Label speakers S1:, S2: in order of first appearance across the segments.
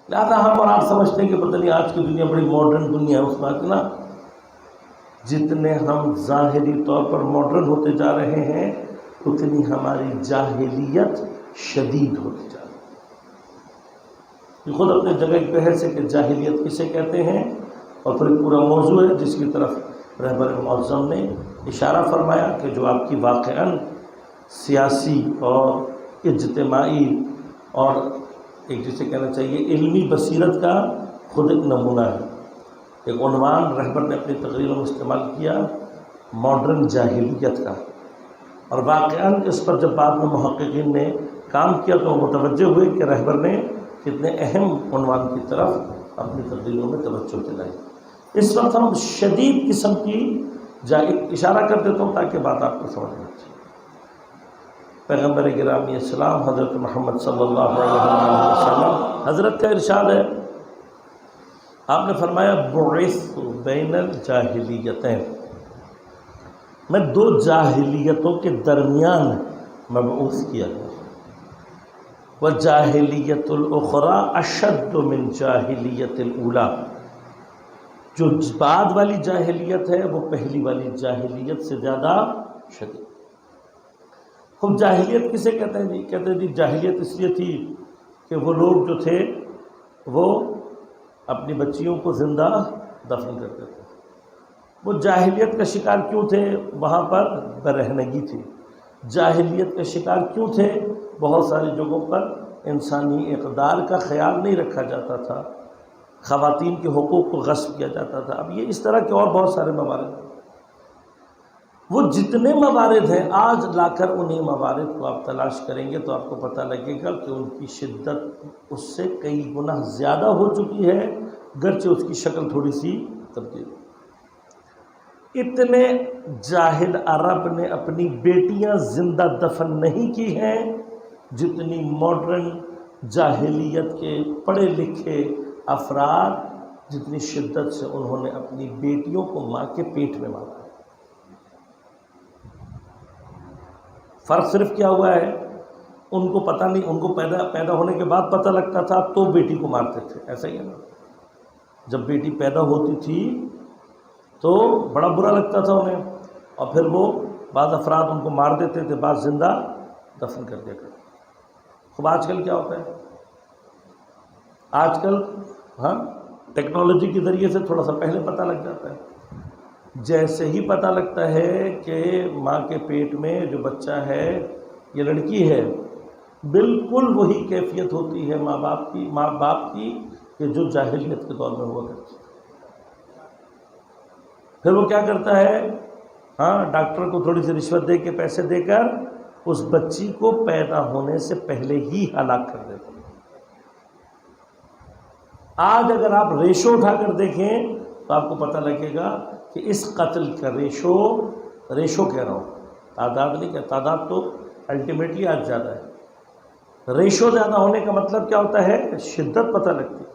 S1: لہٰذا ہم اور آپ سمجھتے ہیں کہ پتہ نہیں آج کی دنیا بڑی ماڈرن دنیا ہے، اس بات نا، جتنے ہم ظاہری طور پر ماڈرن ہوتے جا رہے ہیں اتنی ہماری جاہلیت شدید ہوتی جا رہی ہے۔ یہ خود اپنے جگہ ایک بحث ہے کہ جاہلیت کسے کہتے ہیں، اور پھر پورا موضوع ہے جس کی طرف رہبر معظم نے اشارہ فرمایا کہ جو آپ کی واقعاً سیاسی اور اجتماعی اور ایک جسے کہنا چاہیے علمی بصیرت کا خود ایک نمونہ ہے۔ ایک عنوان رہبر نے اپنی تقریر میں استعمال کیا ماڈرن جاہلیت کا، اور واقعاً اس پر جب بعد میں محققین نے کام کیا تو وہ متوجہ ہوئے کہ رہبر نے کتنے اہم عنوان کی طرف اپنی تقریروں میں توجہ دلائی۔ اس وقت ہم شدید قسم کی اشارہ کر دیتا ہوں تاکہ بات آپ کو سمجھ میں آئے۔ پیغمبر گرامی اسلام حضرت محمد صلی اللہ علیہ وسلم حضرت کا ارشاد ہے، آپ نے فرمایا بعثت بین الجاہلیتین، میں دو جاہلیتوں کے درمیان مبعوث کیا گیا، وجاہلیت الاخری اشد من جاہلیت الاولی، جو بعد والی جاہلیت ہے وہ پہلی والی جاہلیت سے زیادہ شدید۔ ہم جاہلیت کسے کہتے ہیں جی؟ کہتے ہیں جی جاہلیت اس لیے تھی کہ وہ لوگ جو تھے وہ اپنی بچیوں کو زندہ دفن کرتے تھے۔ وہ جاہلیت کا شکار کیوں تھے؟ وہاں پر برہنگی تھی۔ جاہلیت کا شکار کیوں تھے؟ بہت ساری جگہوں پر انسانی اقدار کا خیال نہیں رکھا جاتا تھا، خواتین کے حقوق کو غصب کیا جاتا تھا۔ اب یہ اس طرح کے اور بہت سارے موارد ہیں۔ وہ جتنے موارد ہیں آج لا کر انہیں موارد کو آپ تلاش کریں گے تو آپ کو پتہ لگے گا کہ ان کی شدت اس سے کئی گنا زیادہ ہو چکی ہے، گرچہ اس کی شکل تھوڑی سی تبدیل۔ اتنے جاہل عرب نے اپنی بیٹیاں زندہ دفن نہیں کی ہیں جتنی ماڈرن جاہلیت کے پڑھے لکھے افراد جتنی شدت سے انہوں نے اپنی بیٹیوں کو ماں کے پیٹ میں مارا۔ فرق صرف کیا ہوا ہے، ان کو پتہ نہیں، ان کو پیدا ہونے کے بعد پتہ لگتا تھا تو بیٹی کو مارتے تھے، ایسا ہی ہے نا۔ جب بیٹی پیدا ہوتی تھی تو بڑا برا لگتا تھا انہیں، اور پھر وہ بعض افراد ان کو مار دیتے تھے، بعض زندہ دفن کر دیا کرتے۔ خب آج کل کیا ہوتا ہے؟ آج کل ٹیکنالوجی کے ذریعے سے تھوڑا سا پہلے پتہ لگ جاتا ہے۔ جیسے ہی پتہ لگتا ہے کہ ماں کے پیٹ میں جو بچہ ہے یہ لڑکی ہے، بالکل وہی کیفیت ہوتی ہے ماں باپ کی کہ جو جاہلیت کے دور میں ہوا کرتی۔ پھر وہ کیا کرتا ہے؟ ڈاکٹر کو تھوڑی سی رشوت دے کے پیسے دے کر اس بچی کو پیدا ہونے سے پہلے ہی ہلاک کر دیتا ہے۔ آج اگر آپ ریشو اٹھا کر دیکھیں تو آپ کو پتہ لگے گا کہ اس قتل کا ریشو کہہ رہا ہوں، تعداد نہیں کہہ، تعداد تو الٹیمیٹلی آج زیادہ ہے، ریشو زیادہ ہونے کا مطلب کیا ہوتا ہے؟ شدت پتہ لگتی ہے۔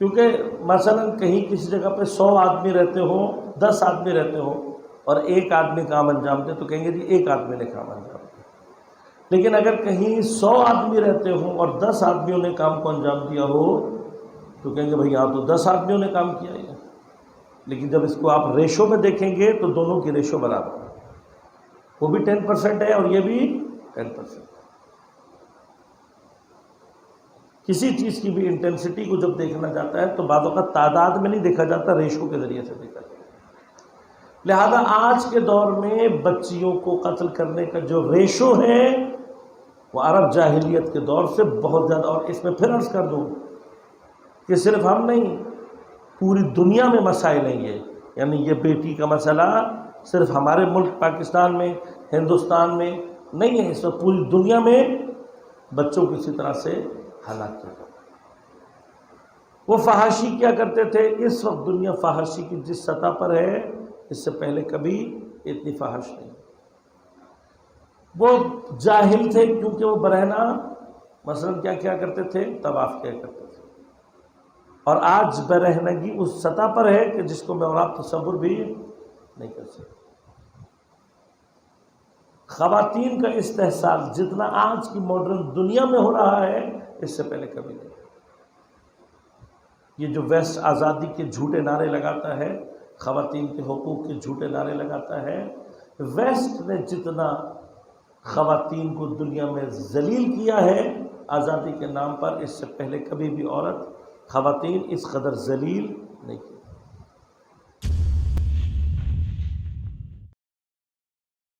S1: کیونکہ مثلا کہیں کسی جگہ پہ 100 آدمی رہتے ہوں، 10 آدمی رہتے ہوں اور ایک آدمی کام انجام دے تو کہیں گے جی ایک آدمی نے کام انجام دیا۔ لیکن اگر کہیں 100 آدمی رہتے ہوں اور 10 آدمیوں نے کام کو انجام دیا ہو تو کہیں گے بھئی یہاں تو 10 آدمیوں نے کام کیا ہے۔ لیکن جب اس کو آپ ریشو میں دیکھیں گے تو دونوں کی ریشو برابر ہے، وہ بھی 10% ہے اور یہ بھی 10%۔ کسی چیز کی بھی انٹینسٹی کو جب دیکھنا جاتا ہے تو بعض اوقات تعداد میں نہیں دیکھا جاتا، ریشو کے ذریعے سے دیکھا جاتا ہے۔ لہذا آج کے دور میں بچیوں کو قتل کرنے کا جو ریشو ہے وہ عرب جاہلیت کے دور سے بہت زیادہ، اور اس میں پھر عرض کر دوں کہ صرف ہم نہیں، پوری دنیا میں مسائل ہیں یہ، یعنی یہ بیٹی کا مسئلہ صرف ہمارے ملک پاکستان میں ہندوستان میں نہیں ہے، اس میں پوری دنیا میں بچوں کو اسی طرح سے ہلاک کیا جاتا ہے۔ وہ فحاشی کیا کرتے تھے؟ اس وقت دنیا فحاشی کی جس سطح پر ہے اس سے پہلے کبھی اتنی فحش نہیں۔ وہ جاہل تھے کیونکہ وہ برہنہ مثلا کیا کیا کرتے تھے؟ طواف کیا کرتے تھے، اور آج برہنگی اس سطح پر ہے کہ جس کو میں اور آپ تصور بھی نہیں کر سکتے۔ خواتین کا استحصال جتنا آج کی ماڈرن دنیا میں ہو رہا ہے اس سے پہلے کبھی نہیں۔ یہ جو ویسٹ آزادی کے جھوٹے نعرے لگاتا ہے، خواتین کے حقوق کے جھوٹے نعرے لگاتا ہے، ویسٹ نے جتنا خواتین کو دنیا میں ذلیل کیا ہے آزادی کے نام پر، اس سے پہلے کبھی بھی عورت خواتین اس قدر ذلیل نہیں کی۔